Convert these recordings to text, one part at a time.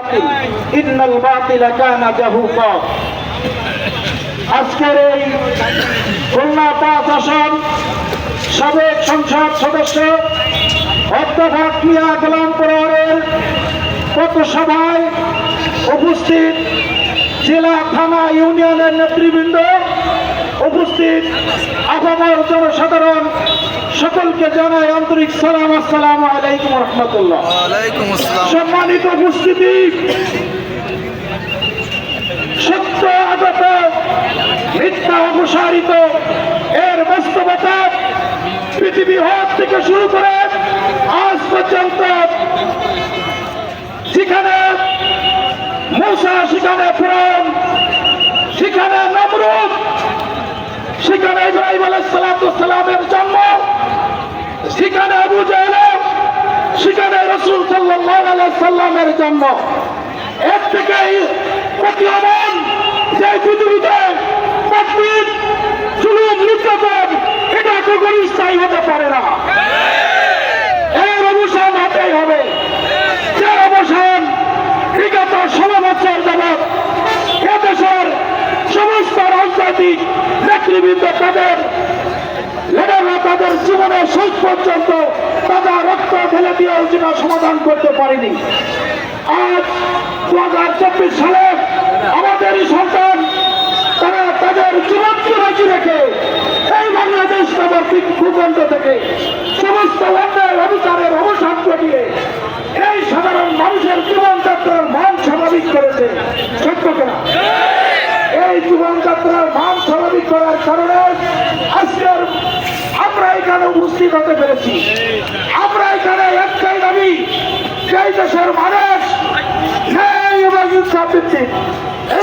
বাতিল ইন্নাল বাতিলা কানা যাহুকা। আজকের এই খুলনা ৫ আসন সাবেক সংসদ সদস্য অধ্যাপক মিয়া গোলাম পরোয়ারের পথসভায় উপস্থিত জেলা থানা ইউনিয়নের নেতৃবৃন্দ, উপস্থিত আপামর জনসাধারণ, সকলকে জানাই আন্তরিক সালাম। আসসালামু আলাইকুম রহমতুল্লাহ। সম্মানিত উপস্থিতি, সত্য আগত মিথ্যা অপসারিত এর বাস্তবতা পৃথিবী হওয়ার থেকে শুরু করে আজ পর্যন্ত সেখানে মূসা, সেখানে ফিরআউন, সেখানে নমরুদ, সেখানে ইব্রাহিম আলাইহিস সালামের জন্ম, সেখানে আবু জাহেল, সেখানে রাসূল সাল্লাল্লাহু আলাইহি সাল্লামের জন্ম। এর থেকে প্রতীয়মান যে পৃথিবীতে তাকবীর, জুলুম, নির্যাতন এটা কখনো স্থায়ী হতে পারে না। এর অবসান হতেই হবে। যে অবসান বিগত ১৬ বছর যাবৎ এদেশের সমস্ত রাজনৈতিক নেতৃবৃন্দ তাদের লিডাররা তাদের জীবনের শেষ পর্যন্ত তাদের রক্ত ঢেলে দিয়েও যেটা সমাধান করতে পারেনি। আজ ২০২৪ সালে আমাদেরই সন্তান তারা তাদের জীবনকে বাঁচি রেখে এই বাংলাদেশ প্রবর্তিত ভূখণ্ড থেকে সমস্ত অন্যায় অধিকারের অবসান ঘটিয়ে এই সাধারণ মানুষের জীবনযাত্রার মান স্বাভাবিক করেছে। সত্য কিনা? এই জীবনযাত্রার মান স্বাভাবিক করার কারণে আজকের আমরা এখানে উপস্থিত হতে পেরেছি। আমরা এখানে একটাই দাবি, সেই দেশের মানুষ ন্যায় এবং ইনসাফ ভিত্তিক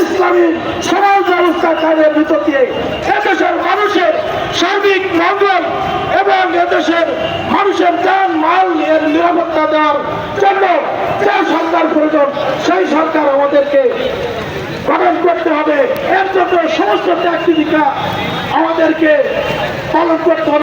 ইসলামী সমাজ ব্যবস্থা কাজের ভিতর দিয়ে এদেশের মানুষের সার্বিক মঙ্গল এবং এদেশের মানুষের যান মাল এর নিরাপত্তা দেওয়ার জন্য যে সরকার প্রয়োজন সেই সরকার আমাদেরকে গঠন করতে হবে। এর জন্য সমস্ত ত্যাগ আমাদেরকে পালন করতে হবে।